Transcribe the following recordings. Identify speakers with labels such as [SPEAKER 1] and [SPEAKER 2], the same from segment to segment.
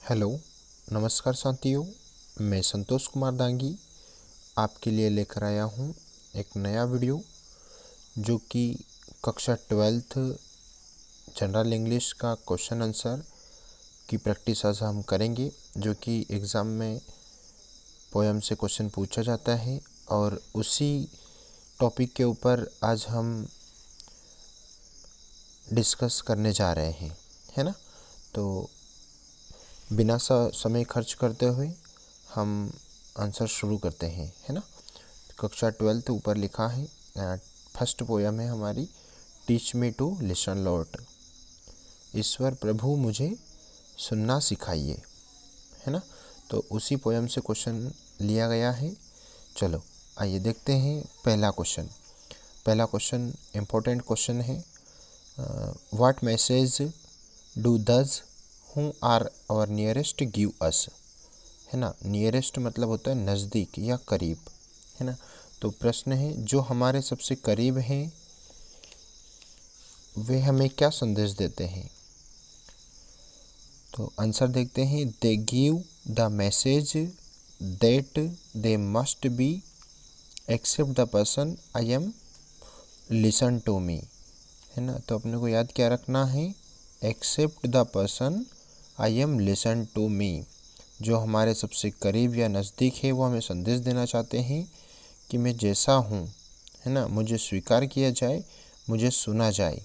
[SPEAKER 1] Hello, नमस्कार साथियों। मैं संतोष कुमार दांगी आपके लिए लेकर आया हूँ एक नया वीडियो जो कि कक्षा 12th जनरल इंग्लिश का क्वेश्चन आंसर की प्रैक्टिस आज हम करेंगे, जो कि एग्ज़ाम में पोएम से क्वेश्चन पूछा जाता है और उसी टॉपिक के ऊपर आज हम डिस्कस करने जा रहे हैं, है ना। तो बिना समय खर्च करते हुए हम आंसर शुरू करते हैं, है ना। कक्षा 12th ऊपर लिखा है। फर्स्ट पोयम है हमारी, teach me to listen Lord. ईश्वर प्रभु मुझे सुनना सिखाइए, है ना। तो उसी पोयम से क्वेश्चन लिया गया है। चलो आइए देखते हैं पहला क्वेश्चन। पहला क्वेश्चन इम्पोर्टेंट क्वेश्चन है। What message do those who are our nearest give us, है ना। नियरेस्ट मतलब होता है नज़दीक या करीब, है ना। तो प्रश्न है, जो हमारे सबसे करीब हैं वे हमें क्या संदेश देते हैं। तो आंसर देखते हैं। They give the message that they must be accept the person I am listen to me, है ना। तो अपने को याद क्या रखना है, accept the person I am listen to me. जो हमारे सबसे करीब या नज़दीक है वो हमें संदेश देना चाहते हैं कि मैं जैसा हूँ, है ना, मुझे स्वीकार किया जाए, मुझे सुना जाए।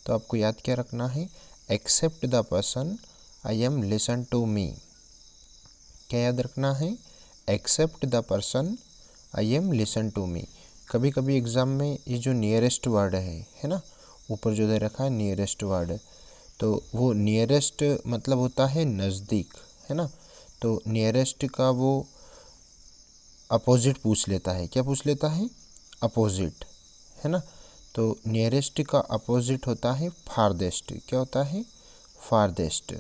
[SPEAKER 1] तो आपको याद क्या रखना है, accept the person I am listen to me. क्या याद रखना है, accept the person I am listen to me. कभी कभी एग्ज़ाम में ये जो नियरेस्ट वर्ड है ना, ऊपर जो दे रखा है नियरेस्ट वर्ड, तो वो नियरेस्ट मतलब होता है नज़दीक, है ना। तो नियरेस्ट का वो अपोजिट पूछ लेता है। क्या पूछ लेता है, अपोजिट, है ना। तो नियरेस्ट का अपोजिट होता है फारदेस्ट। क्या होता है, फारदेस्ट,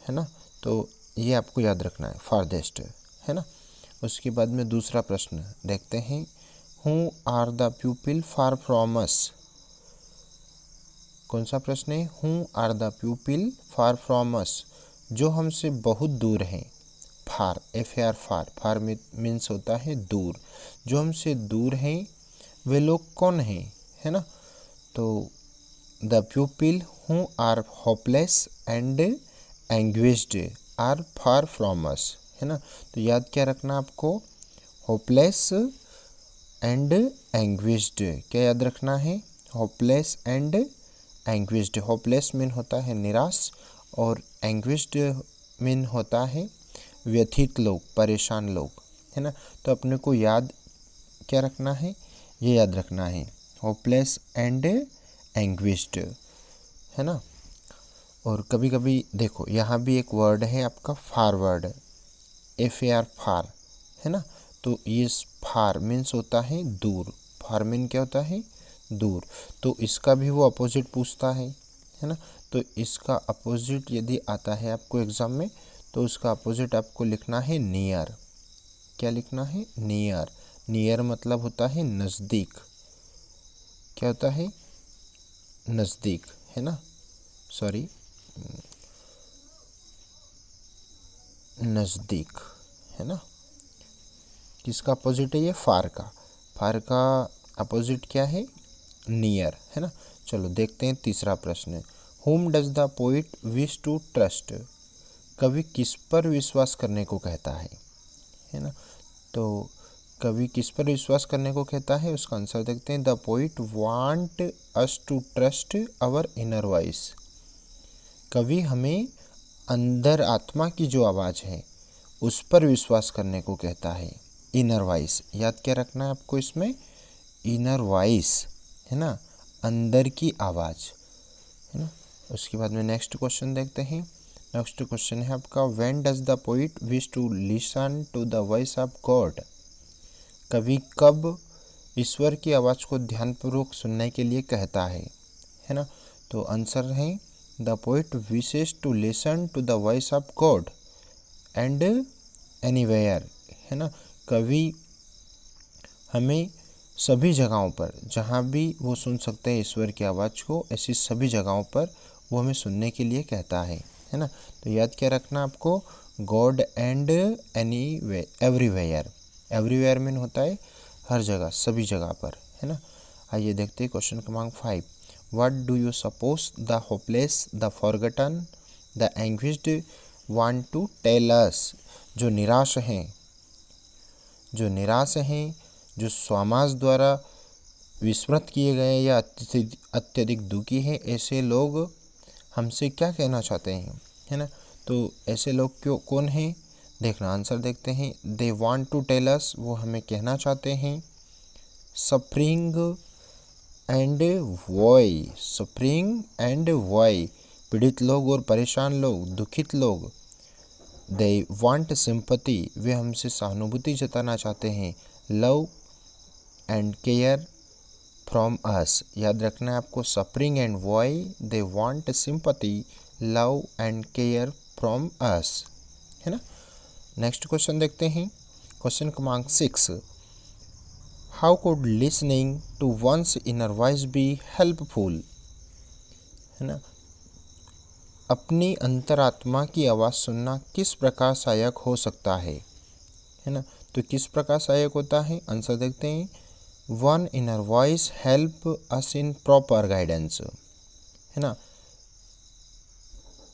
[SPEAKER 1] है ना। तो ये आपको याद रखना है, फारदेस्ट, है ना। उसके बाद में दूसरा प्रश्न देखते हैं। Who are the people far from us. कौन सा प्रश्न है, who are the people far from us, जो हमसे बहुत दूर हैं। फार, FAR, फार, फार मीन्स होता है दूर। जो हमसे दूर हैं वे लोग कौन हैं, है ना। तो the people who are hopeless and anguished are far from us, है ना। तो याद क्या रखना आपको, होपलेस एंड एंग्विश्ड। क्या याद रखना है, hopeless and anguished. Hopeless mean होता है निराश और एंग्विश्ड मीन होता है व्यथित लोग, परेशान लोग, है ना। तो अपने को याद क्या रखना है, ये याद रखना है, होपलेस एंड एंग्विश्ड, है ना। और कभी कभी देखो यहाँ भी एक वर्ड है आपका फारवर्ड, FAR, फार, है ना। तो ये फार मीन्स होता है दूर। फार मीन क्या होता है, दूर। तो इसका भी वो अपोजिट पूछता है ना। तो इसका अपोजिट यदि आता है आपको एग्ज़ाम में, तो उसका अपोजिट आपको लिखना है नियर। क्या लिखना है, नियर। नियर मतलब होता है नज़दीक। क्या होता है, नज़दीक, है ना, सॉरी, नज़दीक, है ना। किसका अपोजिट है ये, फार का। फार का अपोजिट क्या है, नियर, है ना। चलो देखते हैं तीसरा प्रश्न। Whom does the poet wish to trust. कवि किस पर विश्वास करने को कहता है ना। तो कवि किस पर विश्वास करने को कहता है, उसका आंसर देखते हैं। The poet want us to trust our inner voice. कवि हमें अंदर आत्मा की जो आवाज़ है उस पर विश्वास करने को कहता है, इनर वॉइस। याद क्या रखना है आपको इसमें, इनर वॉइस, है ना, अंदर की आवाज़, है ना। उसके बाद में नेक्स्ट क्वेश्चन देखते हैं। नेक्स्ट क्वेश्चन है आपका, when does the poet wish to listen to the voice of God. कवि कब ईश्वर की आवाज़ को ध्यानपूर्वक सुनने के लिए कहता है ना। तो आंसर है, the poet wishes to listen to the voice of God and anywhere, है ना। कवि हमें सभी जगहों पर, जहाँ भी वो सुन सकते हैं ईश्वर की आवाज़ को, ऐसी सभी जगहों पर वो हमें सुनने के लिए कहता है। है ना। तो याद क्या रखना आपको, God and any way, everywhere. Everywhere mean होता है हर जगह, सभी जगह पर, है ना। आइए देखते हैं क्वेश्चन क्रमांक 5। What do you suppose the hopeless, the forgotten, the anguished want to tell us. जो निराश हैं, जो निराश हैं, जो समाज द्वारा विस्मृत किए गए या अत्यधिक दुखी हैं, ऐसे लोग हमसे क्या कहना चाहते हैं, है ना। तो ऐसे लोग क्यों, कौन हैं, देखना, आंसर देखते हैं। They want to tell us, वो हमें कहना चाहते हैं। Suffering and woe, suffering and woe, पीड़ित लोग और परेशान लोग, दुखित लोग। दे वांट सिंपैथी, वे हमसे सहानुभूति जताना चाहते हैं। Love and care from us, याद रखना है आपको, suffering and woe, they want sympathy, love and care from us, है ना। नेक्स्ट क्वेश्चन देखते हैं, क्वेश्चन क्रमांक 6। How could listening to one's inner voice be helpful, है ना। अपनी अंतरात्मा की आवाज़ सुनना किस प्रकार सहायक हो सकता है ना। तो किस प्रकार सहायक होता है, आंसर देखते हैं। One inner voice help us in proper guidance, है ना,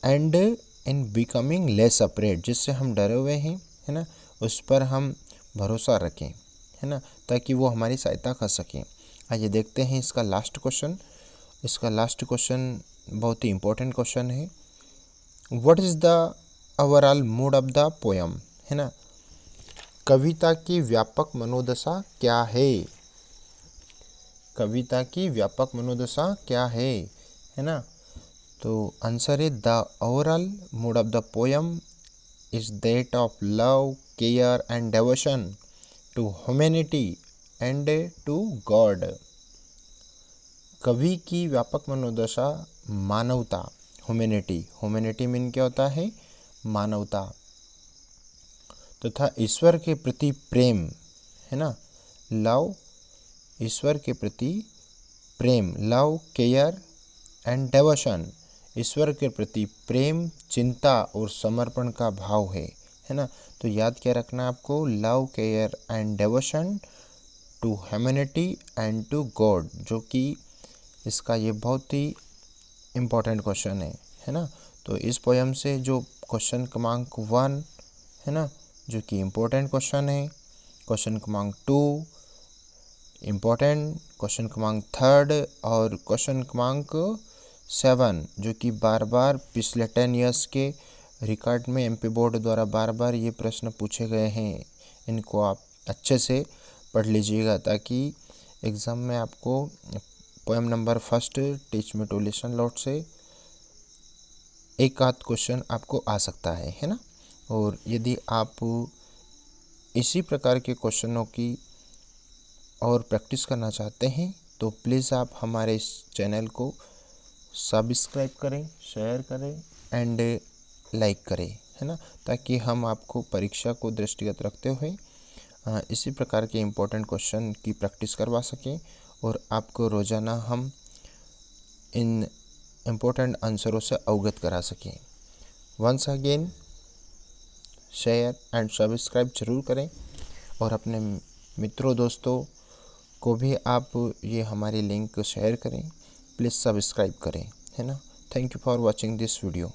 [SPEAKER 1] and in becoming less afraid, जिससे हम डरे हुए हैं, है ना, उस पर हम भरोसा रखें, है ना, ताकि वो हमारी सहायता कर सकें। आइए देखते हैं इसका लास्ट क्वेश्चन। इसका लास्ट क्वेश्चन बहुत ही इम्पोर्टेंट क्वेश्चन है। What is the overall mood of the poem, है ना। कविता की व्यापक मनोदशा क्या है, कविता की व्यापक मनोदशा क्या है ना। तो आंसर है the overall mood of the poem is that of love, care and devotion to humanity and to God. कवि की व्यापक मनोदशा मानवता, ह्यूमैनिटी, ह्यूमैनिटी मीन क्या होता है, मानवता, तथा ईश्वर के प्रति प्रेम, है ना, लव, ईश्वर के प्रति प्रेम, लव, केयर एंड डेवोशन, ईश्वर के प्रति प्रेम, चिंता और समर्पण का भाव है ना। तो याद क्या रखना आपको, love, care and devotion to humanity and to God, जो कि इसका ये बहुत ही इम्पोर्टेंट क्वेश्चन है ना। तो इस पोएम से जो क्वेश्चन क्रमांक 1 है ना, जो कि इम्पोर्टेंट क्वेश्चन है, क्वेश्चन क्रमांक 2 इम्पोर्टेंट, क्वेश्चन क्रमांक 3 और क्वेश्चन क्रमांक 7 जो कि बार बार पिछले 10 ईयर्स के रिकॉर्ड में एमपी बोर्ड द्वारा बार बार ये प्रश्न पूछे गए हैं। इनको आप अच्छे से पढ़ लीजिएगा ताकि एग्ज़ाम में आपको poem number 1 teach me to listen लॉट से एक आध क्वेश्चन आपको आ सकता है ना। और यदि आप इसी प्रकार के क्वेश्चनों की और प्रैक्टिस करना चाहते हैं तो प्लीज़ आप हमारे इस चैनल को सब्सक्राइब करें, शेयर करें एंड लाइक करें, है ना, ताकि हम आपको परीक्षा को दृष्टिगत रखते हुए इसी प्रकार के इम्पोर्टेंट क्वेश्चन की प्रैक्टिस करवा सकें और आपको रोज़ाना हम इन इम्पोर्टेंट आंसरों से अवगत करा सकें। Once again share and subscribe जरूर करें और अपने मित्रों दोस्तों को भी आप ये हमारी लिंक शेयर करें, प्लीज़ सब्सक्राइब करें, है ना। Thank you for watching this video.